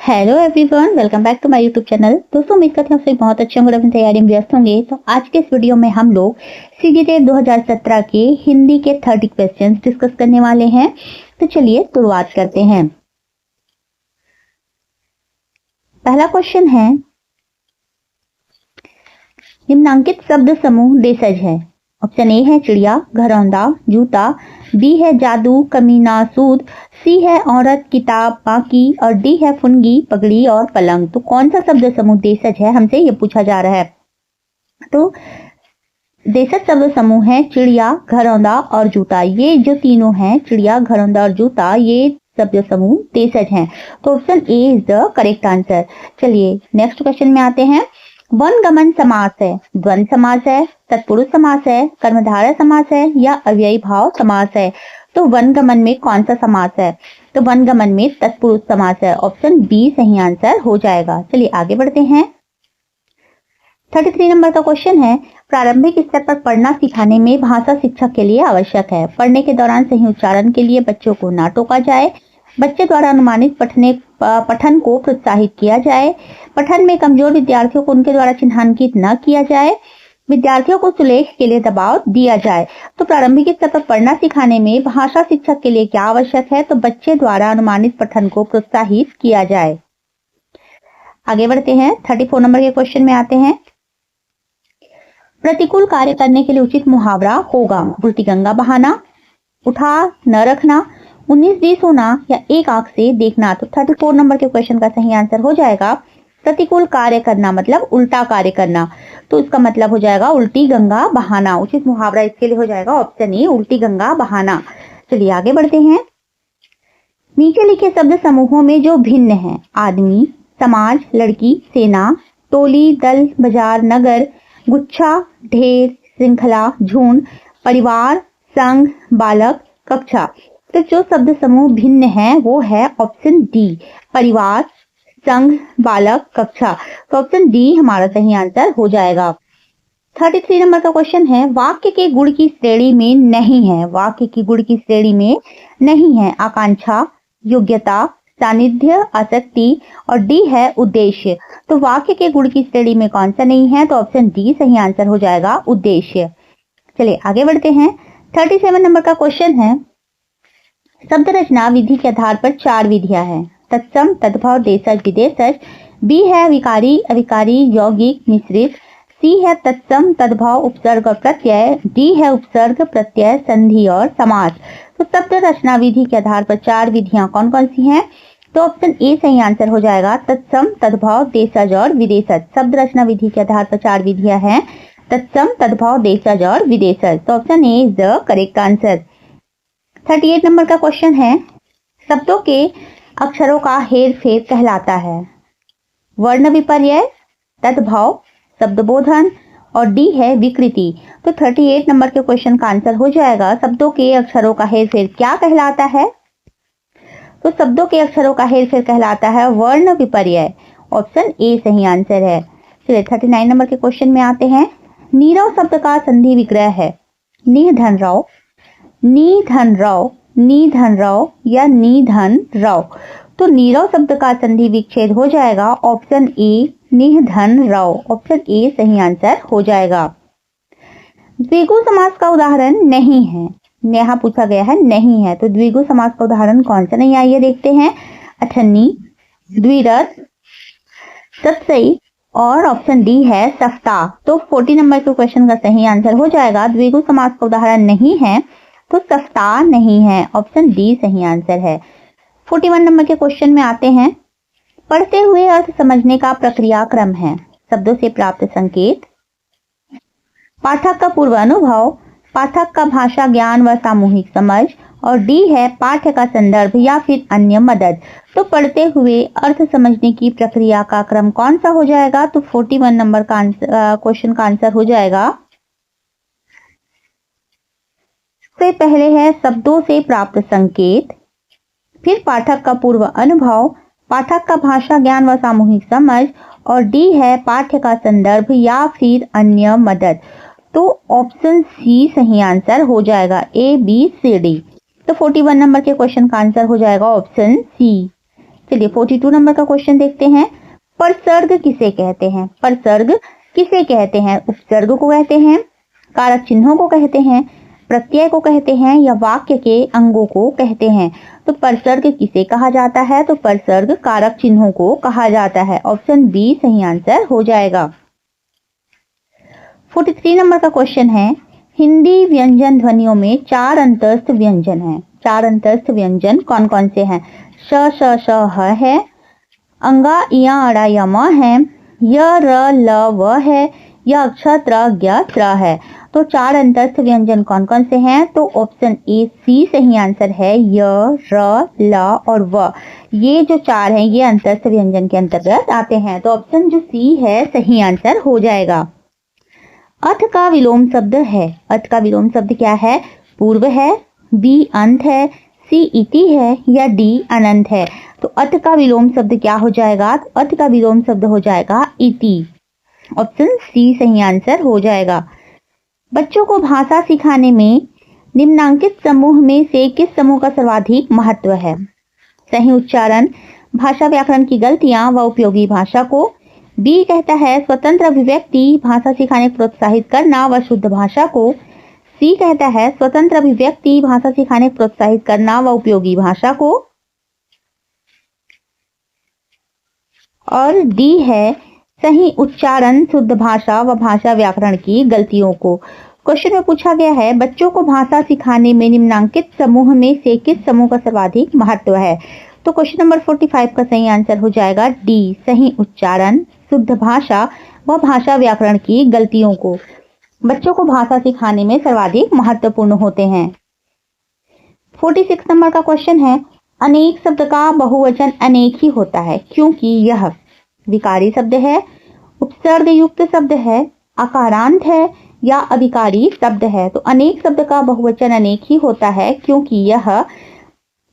Hello everyone, welcome back to my YouTube channel. दोस्तों उम्मीद करते हैं आप सभी बहुत अच्छे होंगे, अपनी तैयारी में व्यस्त होंगे। तो आज के इस वीडियो में हम लोग सीजीटी 2017 के हिंदी के 30 क्वेश्चंस डिस्कस करने वाले हैं। तो चलिए शुरुआत करते हैं। पहला क्वेश्चन है, निम्नांकित शब्द समूह देशज है। ऑप्शन ए है चिड़िया, घरौंदा, जूता, बी है जादू, कमीना, सूद, सी है औरत, किताब, बाकी और डी है फुनगी, पगड़ी और पलंग। तो कौन सा शब्द समूह देशज है, हमसे ये पूछा जा रहा है। तो देशज शब्द समूह है चिड़िया, घरौंदा और जूता। ये जो तीनों हैं, चिड़िया, घरौंदा और जूता, ये शब्द समूह देशज हैं। तो option A is the correct answer. चलिए नेक्स्ट क्वेश्चन में आते हैं। वनगमन समास है, द्वंद्व समास है, तत्पुरुष समास है, कर्मधारय समास है या अव्ययी भाव समास है। तो वनगमन में कौन सा समास है? तो वनगमन में तत्पुरुष समास है। ऑप्शन बी सही आंसर हो जाएगा। चलिए आगे बढ़ते हैं। 33 नंबर का क्वेश्चन है, प्रारंभिक स्तर पर पढ़ना सिखाने में भाषा शिक्षक के लिए आवश्यक है। पढ़ने के दौरान सही उच्चारण के लिए बच्चों को ना टोका जाए, बच्चे द्वारा अनुमानित पठन को प्रोत्साहित किया जाए, पठन में कमजोर विद्यार्थियों को उनके द्वारा चिन्हांकित न किया जाए, विद्यार्थियों को सुलेख के लिए दबाव दिया जाए। तो प्रारंभिक स्तर पर पढ़ना सिखाने में भाषा शिक्षक के लिए क्या आवश्यक है? तो बच्चे द्वारा अनुमानित पठन को प्रोत्साहित किया जाए। आगे बढ़ते हैं। 34 नंबर के क्वेश्चन में आते हैं। प्रतिकूल कार्य करने के लिए उचित मुहावरा होगा। उल्टी गंगा बहाना, उठा न रखना, 19-20 होना या एक आंख से देखना। तो 34 नंबर के क्वेश्चन का सही आंसर हो जाएगा प्रतिकूल कार्य करना, मतलब उल्टा कार्य करना। तो इसका मतलब हो जाएगा उल्टी गंगा बहाना। उचित मुहावरा इसके लिए हो जाएगा ऑप्शन ए, उल्टी गंगा बहाना। चलिए आगे बढ़ते हैं। नीचे लिखे शब्द समूहों में जो भिन्न है, आदमी, समाज, लड़की, सेना, टोली, दल, बाजार, नगर, गुच्छा, ढेर, श्रृंखला, झुंड, परिवार, संघ, बालक, कक्षा। तो जो शब्द समूह भिन्न है वो है ऑप्शन डी, परिवार, संघ, बालक, कक्षा। तो ऑप्शन डी हमारा सही आंसर हो जाएगा। 33 नंबर का क्वेश्चन है, वाक्य के गुण की श्रेणी में नहीं है। वाक्य की गुण की श्रेणी में नहीं है आकांक्षा, योग्यता, सानिध्य, आसक्ति और डी है उद्देश्य। तो वाक्य के गुण की श्रेणी में कौन सा नहीं है? तो ऑप्शन डी सही आंसर हो जाएगा, उद्देश्य। चलिए आगे बढ़ते हैं। 37 नंबर का क्वेश्चन है, शब्द रचना विधि के आधार पर 4 विधियां हैं। तत्सम, तद्भव, देशज, विदेशज। बी है विकारी, अविकारी, यौगिक, मिश्रित। सी है तत्सम, तद्भव, उपसर्ग और प्रत्यय। डी है उपसर्ग, प्रत्यय, संधि और समास। तो शब्द रचना विधि के आधार पर 4 विधियां कौन कौन सी हैं? तो ऑप्शन ए सही आंसर हो जाएगा, तत्सम, तद्भव, देशज और विदेशज। शब्द रचना विधि के आधार पर 4 विधियां हैं, तत्सम, तद्भव, देशज और विदेशज। तो option A is the correct answer. 38 number का क्वेश्चन है, शब्दों के अक्षरों का हेर फेर कहलाता है। वर्ण विपर्यय, तद्भव, शब्दबोधन और डी है विकृति। तो 38 नंबर के क्वेश्चन का आंसर हो जाएगा, शब्दों के अक्षरों का हेर फेर क्या कहलाता है? तो शब्दों के अक्षरों का हेर फेर कहलाता है वर्ण विपर्यय। ऑप्शन ए सही आंसर है। चलिए 39 नंबर के क्वेश्चन में आते हैं। नीरव शब्द का संधि विग्रह है निधन राव, निधन राव, निधन राव या निधन राव। तो नीरव शब्द का संधि विच्छेद हो जाएगा ऑप्शन ए, निधन राव। ऑप्शन ए सही आंसर हो जाएगा। द्विगु समास का उदाहरण नहीं है, यहाँ पूछा गया है नहीं है। तो द्विगु समास का उदाहरण कौन सा नहीं, आइए देखते हैं। अठन्नी, द्विरथ, सतसई और ऑप्शन डी है सफ्ताह। तो 40 नंबर के क्वेश्चन का सही आंसर हो जाएगा, द्विगु समास का उदाहरण नहीं है तो सफ्ताह नहीं है। ऑप्शन डी सही आंसर है। 41 नंबर के क्वेश्चन में आते हैं। पढ़ते हुए अर्थ समझने का प्रक्रिया क्रम है। शब्दों से प्राप्त संकेत, पाठक का पूर्व अनुभव, पाठक का भाषा ज्ञान व सामूहिक समझ और डी है पाठ्य का संदर्भ या फिर अन्य मदद। तो पढ़ते हुए अर्थ समझने की प्रक्रिया का क्रम कौन सा हो जाएगा? तो 41 नंबर का क्वेश्चन का आंसर हो जाएगा, से पहले है शब्दों से प्राप्त संकेत, फिर पाठक का पूर्व अनुभव, पाठक का भाषा ज्ञान व सामूहिक समझ और डी है पाठ्य का संदर्भ या फिर अन्य मदद। तो ऑप्शन सी सही आंसर हो जाएगा, ए बी सी डी। तो 41 नंबर के क्वेश्चन का आंसर हो जाएगा ऑप्शन सी, चलिए 42 नंबर का क्वेश्चन देखते हैं। परसर्ग किसे कहते हैं? परसर्ग किसे कहते हैं? उपसर्ग को कहते हैं, कारक चिन्हों को कहते हैं, प्रत्यय को कहते हैं या वाक्य के अंगों को कहते हैं? तो परसर्ग किसे कहा जाता है? तो परसर्ग कारक चिन्हों को कहा जाता है। ऑप्शन बी सही आंसर हो जाएगा। 43 नंबर का क्वेश्चन है, हिंदी व्यंजन ध्वनियों में 4 अंतस्थ व्यंजन हैं। 4 अंतस्थ व्यंजन कौन कौन से हैं? श श श ह है, अंगा इया अड़ा यम है, य र ल व है, या अक्षर त्र ज्ञ त्र है। तो 4 अंतस्थ व्यंजन कौन कौन से हैं? तो ऑप्शन ए सी सही आंसर है। य र ल और व, ये जो 4 हैं ये अंतस्थ व्यंजन के अंतर्गत आते हैं। तो ऑप्शन जो सी है सही आंसर हो जाएगा। अथ का विलोम शब्द है। अथ का विलोम शब्द क्या है? पूर्व है, बी अंत है, सी इति है या डी अनंत है। तो अथ का विलोम शब्द क्या हो जाएगा? तो अथ का विलोम शब्द हो जाएगा इति। ऑप्शन सी सही आंसर हो जाएगा। बच्चों को भाषा सिखाने में निम्नांकित समूह में से किस समूह का सर्वाधिक महत्व है? सही उच्चारण, भाषा व्याकरण की गलतियां व उपयोगी भाषा को। बी कहता है स्वतंत्र अभिव्यक्ति, भाषा सिखाने को प्रोत्साहित करना व शुद्ध भाषा को। सी कहता है स्वतंत्र अभिव्यक्ति, भाषा सिखाने को प्रोत्साहित करना व उपयोगी भाषा को। और डी है सही उच्चारण, शुद्ध भाषा व भाषा व्याकरण की गलतियों को। क्वेश्चन में पूछा गया है बच्चों को भाषा सिखाने में निम्नांकित समूह में से किस समूह का सर्वाधिक महत्व है? तो क्वेश्चन नंबर 45 का सही आंसर हो जाएगा डी सही उच्चारण, शुद्ध भाषा व भाषा व्याकरण की गलतियों को बच्चों को भाषा सिखाने में सर्वाधिक महत्वपूर्ण होते हैं। 46 नंबर का क्वेश्चन है, अनेक शब्द का बहुवचन अनेक ही होता है क्योंकि यह विकारी शब्द है, उपसर्ग युक्त शब्द है, आकारांत है या अविकारी शब्द है। तो अनेक शब्द का बहुवचन अनेक ही होता है क्योंकि यह,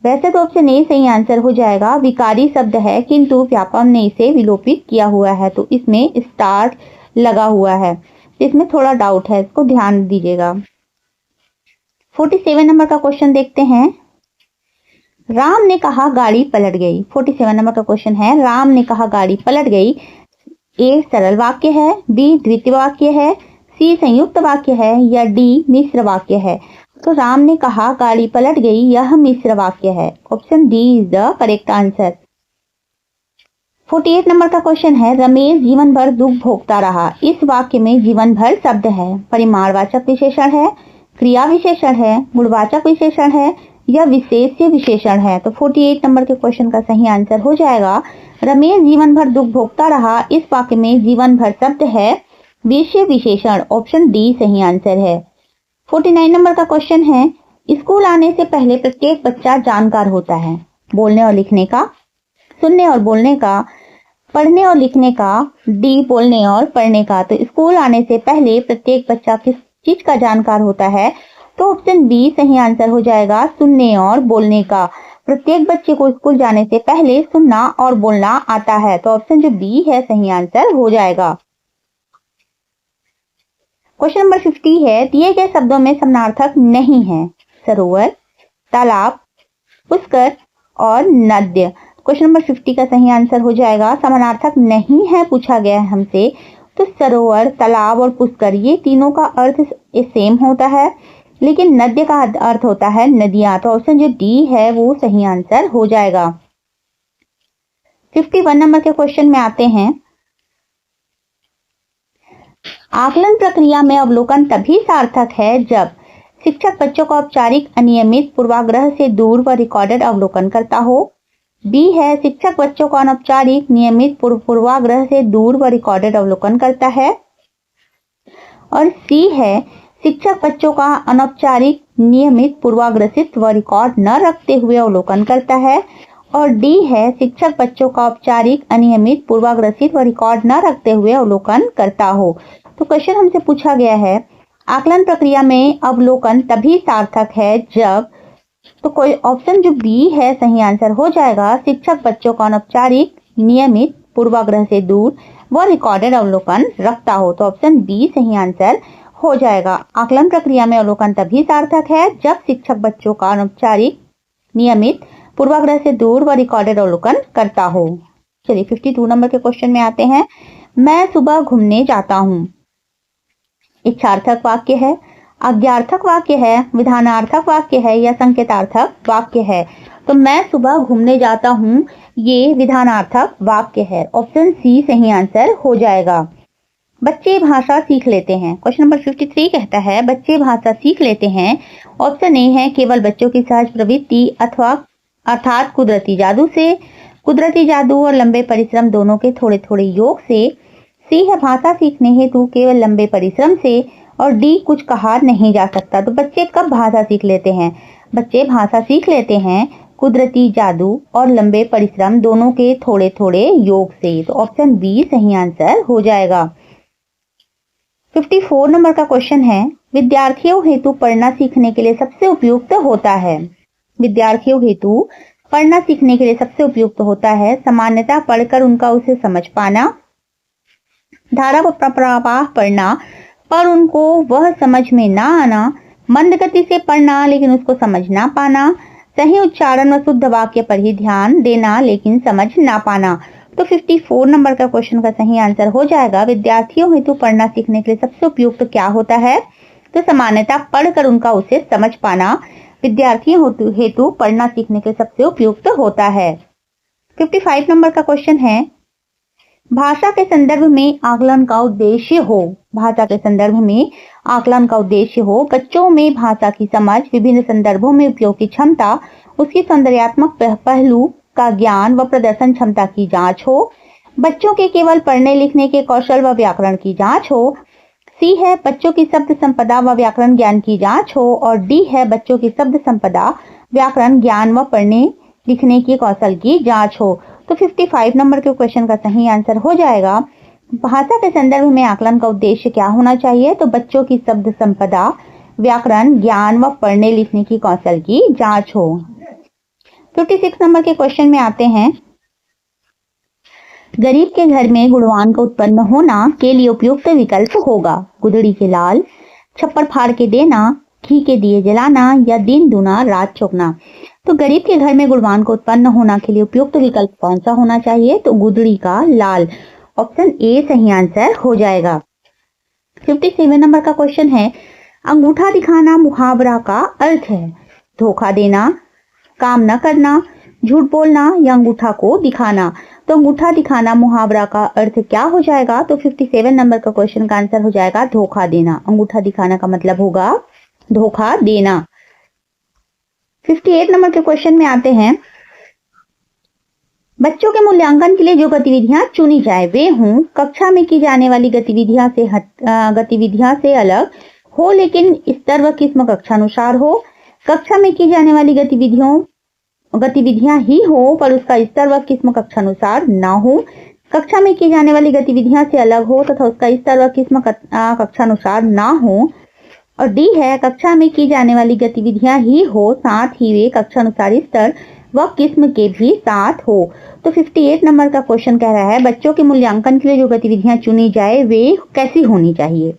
वैसे तो ऑप्शन ए सही आंसर हो जाएगा, विकारी शब्द है किंतु व्यापम ने इसे विलोपित किया हुआ है तो इसमें स्टार लगा हुआ है, इसमें थोड़ा डाउट है, इसको ध्यान दीजिएगा। 47 नंबर का क्वेश्चन देखते हैं। राम ने कहा गाड़ी पलट गई। 47 नंबर का क्वेश्चन है, राम ने कहा गाड़ी पलट गई। ए सरल वाक्य है, बी द्वितीय वाक्य है, सी संयुक्त वाक्य है या डी मिश्र वाक्य है। तो राम ने कहा गाड़ी पलट गई, यह मिश्र वाक्य है। Option D is the correct answer. 48 number का क्वेश्चन है, रमेश जीवन भर दुख भोगता रहा। इस वाक्य में जीवन भर शब्द है, परिमाणवाचक विशेषण है, क्रिया विशेषण है, गुणवाचक विशेषण है या विशेष्य विशेषण है। तो 48 नंबर के क्वेश्चन का सही आंसर हो जाएगा रमेश जीवन भर दुख भोगता रहा। इस वाक्य में जीवन भर शब्द है, विशेष्य विशेषण। ऑप्शन डी सही आंसर है। 49 नंबर का क्वेश्चन है, स्कूल आने से पहले प्रत्येक बच्चा जानकार होता है। बोलने और लिखने का, सुनने और बोलने का, पढ़ने और लिखने का, डी बोलने और पढ़ने का। तो स्कूल आने से पहले प्रत्येक बच्चा किस चीज का जानकार होता है? तो ऑप्शन बी सही आंसर हो जाएगा, सुनने और बोलने का। प्रत्येक बच्चे को स्कूल जाने से पहले सुनना और बोलना आता है। तो ऑप्शन जो बी है सही आंसर हो जाएगा। क्वेश्चन नंबर 50 है, दिए गए शब्दों में समानार्थक नहीं है। सरोवर, तालाब, पुष्कर और नद्य। क्वेश्चन नंबर 50 का सही आंसर हो जाएगा, समानार्थक नहीं है पूछा गया है हमसे तो सरोवर, तालाब और पुष्कर ये तीनों का अर्थ सेम होता है, लेकिन नद्य का अर्थ होता है नदियां। तो ऑप्शन जो डी है वो सही आंसर हो जाएगा। 51 नंबर के क्वेश्चन में आते हैं। आकलन प्रक्रिया में अवलोकन तभी सार्थक है जब शिक्षक बच्चों का औपचारिक, अनियमित, पूर्वाग्रह से दूर व रिकॉर्डेड अवलोकन करता हो। बी है शिक्षक बच्चों का अनौपचारिक, नियमित, पूर्वाग्रह से दूर व रिकॉर्डेड अवलोकन करता है। और सी है शिक्षक बच्चों का अनौपचारिक, नियमित, पूर्वाग्रसित व रिकॉर्ड न रखते हुए अवलोकन करता है। और डी है शिक्षक बच्चों का औपचारिक, अनियमित, पूर्वाग्रसित व रिकॉर्ड न रखते हुए अवलोकन करता हो। तो क्वेश्चन हमसे पूछा गया है आकलन प्रक्रिया में अवलोकन तभी सार्थक है जब, तो कोई ऑप्शन जो बी है सही आंसर हो जाएगा, शिक्षक बच्चों का अनौपचारिक, नियमित, पूर्वाग्रह से दूर व रिकॉर्डेड अवलोकन रखता हो। तो ऑप्शन बी सही आंसर हो जाएगा। आकलन प्रक्रिया में अवलोकन तभी सार्थक है जब शिक्षक बच्चों का अनौपचारिक, नियमित, पूर्वाग्रह से दूर व रिकॉर्डेड अवलोकन करता हो। चलिए 52 नंबर के क्वेश्चन में आते हैं। मैं सुबह घूमने जाता हूँ। इच्छार्थक वाक्य है, आज्ञार्थक वाक्य है, विधानार्थक वाक्य है या संकेतार्थक वाक्य है। तो मैं सुबह घूमने जाता हूँ, ये विधानार्थक वाक्य है। ऑप्शन सी सही आंसर हो जाएगा। बच्चे भाषा सीख लेते हैं। क्वेश्चन नंबर 53 कहता है बच्चे भाषा सीख लेते हैं। ऑप्शन ए है केवल बच्चों की सहज प्रवृत्ति अथवा अर्थात कुदरती जादू से, कुदरती जादू और लंबे परिश्रम दोनों के थोड़े थोड़े योग से। सी है भाषा सीखने हेतु केवल लंबे परिश्रम से। और डी कुछ कहा नहीं जा सकता। तो बच्चे कब भाषा सीख लेते हैं? बच्चे भाषा सीख लेते हैं कुदरती जादू और लंबे परिश्रम दोनों के थोड़े थोड़े योग से। तो ऑप्शन बी सही आंसर हो जाएगा। 54 नंबर का क्वेश्चन है विद्यार्थियों हेतु पढ़ना सीखने के लिए सबसे उपयुक्त होता है। विद्यार्थियों हेतु पढ़ना सीखने के लिए सबसे उपयुक्त होता है सामान्यतः पढ़कर उनका उसे समझ पाना, धारा व प्रवाह पढ़ना पर उनको वह समझ में ना आना, मंद गति से पढ़ना लेकिन उसको समझ ना पाना, सही उच्चारण व शुद्ध वाक्य पर ही ध्यान देना लेकिन समझ ना पाना। तो 54 नंबर का क्वेश्चन का सही आंसर हो जाएगा विद्यार्थियों हेतु पढ़ना सीखने के लिए सबसे उपयुक्त क्या होता है? तो सामान्यतः पढ़कर उनका उसे समझ पाना विद्यार्थियों हेतु पढ़ना सीखने के लिए सबसे उपयुक्त होता है। 55 नंबर का क्वेश्चन है भाषा के संदर्भ में आकलन का उद्देश्य हो। भाषा के संदर्भ में आकलन का उद्देश्य हो बच्चों में भाषा की समझ, विभिन्न संदर्भों में उपयोग की क्षमता, उसकी सौंदर्यात्मक पहलू का ज्ञान व प्रदर्शन क्षमता की जांच हो, बच्चों के केवल पढ़ने लिखने के कौशल व व्याकरण की जांच हो। सी है बच्चों की शब्द संपदा व व्याकरण ज्ञान की जांच हो। और डी है बच्चों की शब्द संपदा, व्याकरण ज्ञान व पढ़ने लिखने की कौशल की जांच हो। तो 55 नंबर के क्वेश्चन का सही आंसर हो जाएगा भाषा के संदर्भ में आकलन का उद्देश्य क्या होना चाहिए? तो बच्चों की शब्द संपदा, व्याकरण ज्ञान व पढ़ने लिखने की कौशल की जांच हो। 56 नंबर के क्वेश्चन में आते हैं गरीब के घर में गुणवान का उत्पन्न होना के लिए उपयुक्त विकल्प होगा गुदड़ी के लाल, छप्पर फाड़ के देना, घी के दिए जलाना या दिन दूना रात चौकना। तो गरीब के घर में गुणवान को उत्पन्न होना के लिए उपयुक्त विकल्प कौन सा होना चाहिए? तो गुदड़ी का लाल। ऑप्शन ए सही आंसर हो जाएगा। 57 नंबर का क्वेश्चन है अंगूठा दिखाना मुहावरा का अर्थ है धोखा देना, काम न करना, झूठ बोलना या अंगूठा को दिखाना। तो अंगूठा दिखाना मुहावरा का अर्थ क्या हो जाएगा? तो 57 नंबर का क्वेश्चन का आंसर हो जाएगा धोखा देना। अंगूठा दिखाना का मतलब होगा धोखा देना। 58 नंबर के क्वेश्चन में आते हैं बच्चों के मूल्यांकन के लिए जो गतिविधियां चुनी जाए वे हों कक्षा में की जाने वाली गतिविधियां से अलग हो लेकिन स्तर व किस्म कक्षानुसार हो, कक्षा में की जाने वाली गतिविधियां ही हो पर उसका स्तर व किस्म कक्षानुसार ना हो, कक्षा में की जाने वाली गतिविधियां से अलग हो तथा उसका स्तर व किस्म कक्षानुसार ना हो। और डी है कक्षा में की जाने वाली गतिविधियां ही हो साथ ही वे कक्षानुसार स्तर व किस्म के भी साथ हो। तो 58 नंबर का क्वेश्चन कह रहा है बच्चों के मूल्यांकन के लिए जो गतिविधियां चुनी जाए वे कैसी होनी चाहिए?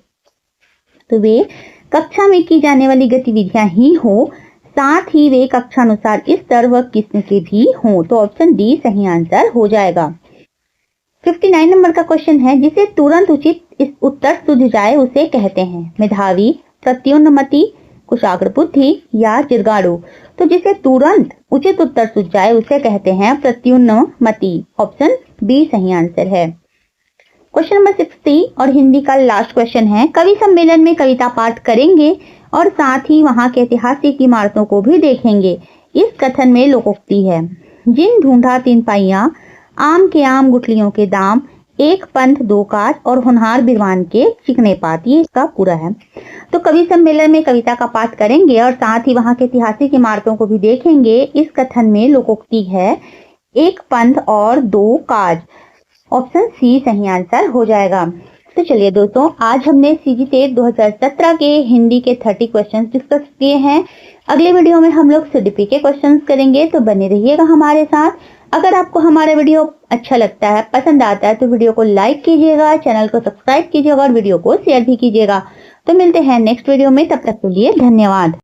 तो वे कक्षा में की जाने वाली गतिविधियां ही हो साथ ही वे कक्षानुसार स्तर व किस्म के भी हों। तो ऑप्शन डी सही आंसर हो जाएगा। 59 नंबर का क्वेश्चन है जिसे तुरंत उचित उत्तर सूझ जाए उसे कहते हैं मेधावी, प्रत्युन्नमति, कुशाग्र बुद्धि या जिरगाड़ू। तो जिसे तुरंत उचित उत्तर सूझ जाए उसे कहते हैं प्रत्युन्नमति। ऑप्शन बी सही आंसर है। क्वेश्चन नंबर 60 और हिंदी का लास्ट क्वेश्चन है कवि सम्मेलन में कविता पाठ करेंगे और साथ ही वहां के ऐतिहासिक इमारतों को भी देखेंगे। इस कथन में लोकोक्ति है जिन ढूंढा तीन पाइया, आम के आम गुठलियों के दाम, एक पंथ दो काज और होनहार बिरवान के चिकने पात। ये इसका पूरा है। तो कवि सम्मेलन में कविता का पाठ करेंगे और साथ ही वहां के ऐतिहासिक इमारतों को भी देखेंगे। इस कथन में लोकोक्ति है एक पंथ और दो काज। ऑप्शन सी सही आंसर हो जाएगा। तो चलिए दोस्तों आज हमने सीजी टेट 2017 के हिंदी के 30 क्वेश्चंस डिस्कस किए हैं। अगले वीडियो में हम लोग सीडीपी के क्वेश्चंस करेंगे तो बने रहिएगा हमारे साथ। अगर आपको हमारा वीडियो अच्छा लगता है, पसंद आता है तो वीडियो को लाइक कीजिएगा, चैनल को सब्सक्राइब कीजिएगा और वीडियो को शेयर भी कीजिएगा। तो मिलते हैं नेक्स्ट वीडियो में, तब तक के लिए धन्यवाद।